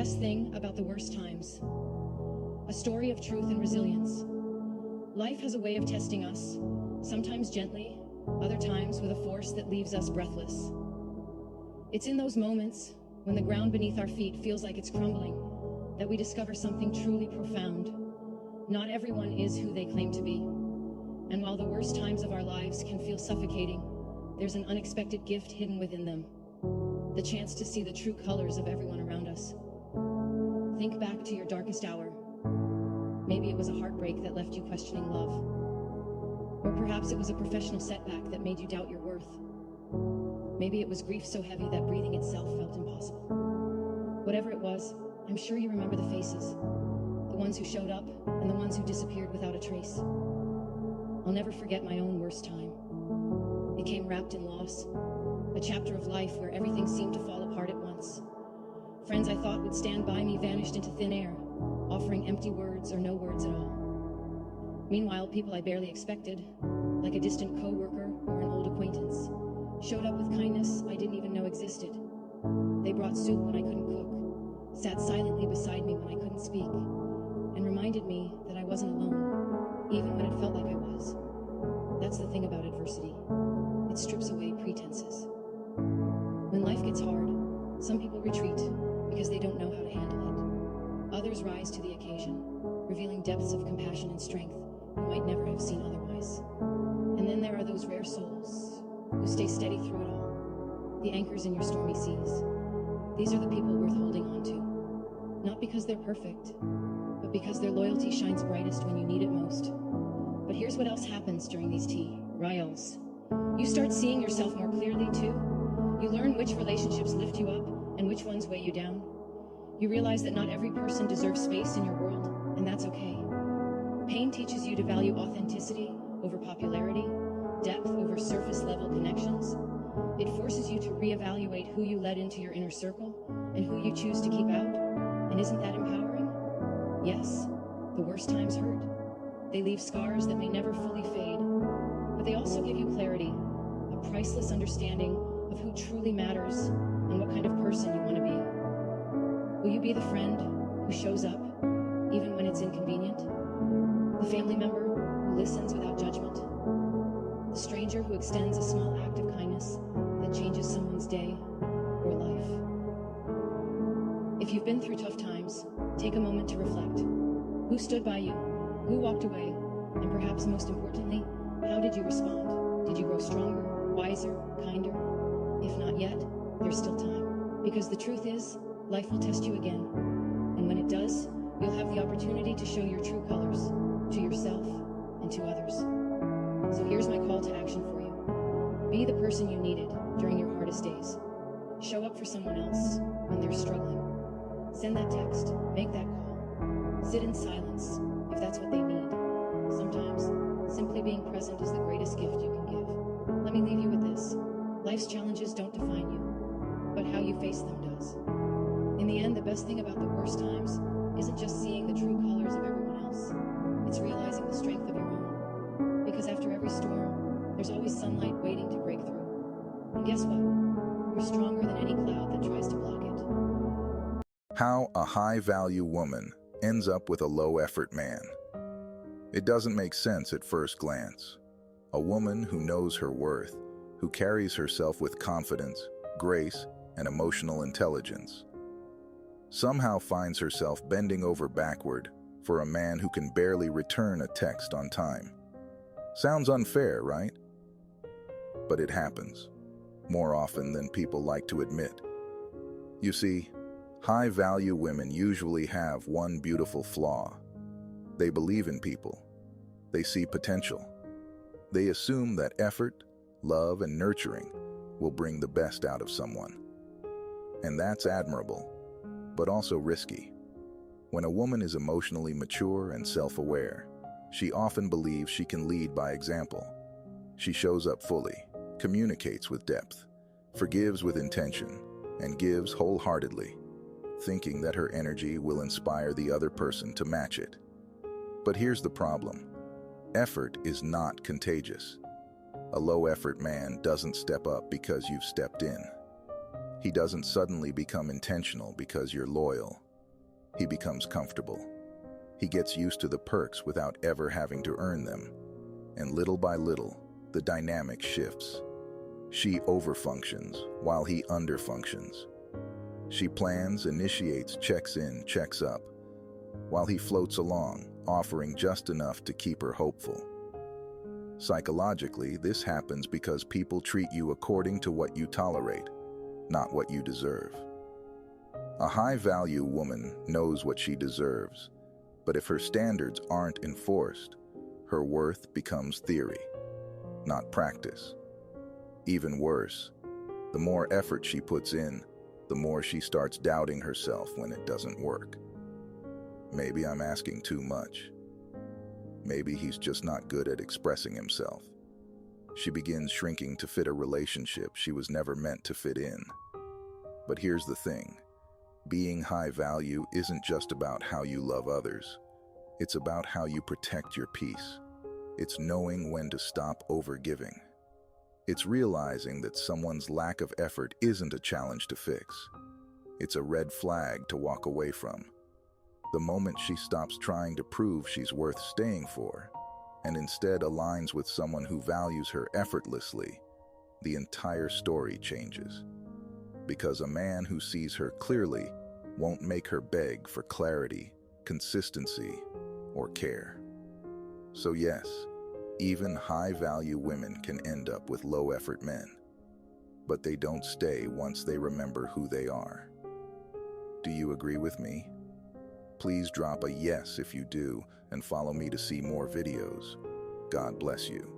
Best thing about the worst times. A story of truth and resilience. Life has a way of testing us, sometimes gently, other times with a force that leaves us breathless. It's in those moments, when the ground beneath our feet feels like it's crumbling, that we discover something truly profound. Not everyone is who they claim to be. And while the worst times of our lives can feel suffocating, there's an unexpected gift hidden within them. The chance to see the true colors of everyone around us. Think back to your darkest hour. Maybe it was a heartbreak that left you questioning love. Or perhaps it was a professional setback that made you doubt your worth. Maybe it was grief so heavy that breathing itself felt impossible. Whatever it was, I'm sure you remember the faces. The ones who showed up and the ones who disappeared without a trace. I'll never forget my own worst time. It came wrapped in loss. A chapter of life where everything seemed to fall apart at once. Friends I thought would stand by me vanished into thin air, offering empty words or no words at all. Meanwhile, people I barely expected, like a distant co-worker or an old acquaintance, showed up with kindness I didn't even know existed. They brought soup when I couldn't cook, sat silently beside me when I couldn't speak, and reminded me that I wasn't alone, even when it felt like I was. That's the thing about adversity. It strips away pretenses. When life gets hard, some people retreat because they don't know how to handle it. Others rise to the occasion, revealing depths of compassion and strength you might never have seen otherwise. And then there are those rare souls who stay steady through it all, the anchors in your stormy seas. These are the people worth holding on to, not because they're perfect, but because their loyalty shines brightest when you need it most. But here's what else happens during these trials. You start seeing yourself more clearly too. You learn which relationships lift you up and which ones weigh you down. You realize that not every person deserves space in your world, and that's okay. Pain teaches you to value authenticity over popularity, depth over surface level connections. It forces you to reevaluate who you let into your inner circle and who you choose to keep out. And isn't that empowering? Yes, the worst times hurt. They leave scars that may never fully fade, but they also give you clarity, a priceless understanding of who truly matters and what kind of person you want to be. Will you be the friend who shows up even when it's inconvenient? The family member who listens without judgment? The stranger who extends a small act of kindness that changes someone's day or life? If you've been through tough times, take a moment to reflect. Who stood by you? Who walked away? And perhaps most importantly, how did you respond? Did you grow stronger, wiser, kinder? If not yet, there's still time. Because the truth is, life will test you again. And when it does, you'll have the opportunity to show your true colors, to yourself and to others. So here's my call to action for you. Be the person you needed during your hardest days. Show up for someone else when they're struggling. Send that text, make that call. Sit in silence if that's what they need. Sometimes, simply being present is the greatest gift you can give. Let me leave you with this. Life's challenges don't define you, but how you face them does. In the end, the best thing about the worst times isn't just seeing the true colors of everyone else. It's realizing the strength of your own. Because after every storm, there's always sunlight waiting to break through. And guess what? You're stronger than any cloud that tries to block it. How a high-value woman ends up with a low-effort man. It doesn't make sense at first glance. A woman who knows her worth, who carries herself with confidence, grace, and emotional intelligence, somehow finds herself bending over backward for a man who can barely return a text on time. Sounds unfair, right? But it happens, more often than people like to admit. You see, high-value women usually have one beautiful flaw. They believe in people. They see potential. They assume that effort, love, and nurturing will bring the best out of someone. And that's admirable, but also risky. When a woman is emotionally mature and self-aware, she often believes she can lead by example. She shows up fully, communicates with depth, forgives with intention, and gives wholeheartedly, thinking that her energy will inspire the other person to match it. But here's the problem. Effort is not contagious. A low-effort man doesn't step up because you've stepped in. He doesn't suddenly become intentional because you're loyal. He becomes comfortable. He gets used to the perks without ever having to earn them. And little by little, the dynamic shifts. She overfunctions while he underfunctions. She plans, initiates, checks in, checks up, while he floats along, offering just enough to keep her hopeful. Psychologically, this happens because people treat you according to what you tolerate, not what you deserve. A high-value woman knows what she deserves, but if her standards aren't enforced, her worth becomes theory, not practice. Even worse, the more effort she puts in, the more she starts doubting herself when it doesn't work. Maybe I'm asking too much. Maybe he's just not good at expressing himself. She begins shrinking to fit a relationship she was never meant to fit in. But here's the thing. Being high value isn't just about how you love others. It's about how you protect your peace. It's knowing when to stop overgiving. It's realizing that someone's lack of effort isn't a challenge to fix. It's a red flag to walk away from. The moment she stops trying to prove she's worth staying for, and instead aligns with someone who values her effortlessly, the entire story changes. Because a man who sees her clearly won't make her beg for clarity, consistency, or care. So yes, even high-value women can end up with low-effort men, but they don't stay once they remember who they are. Do you agree with me? Please drop a yes if you do, and follow me to see more videos. God bless you.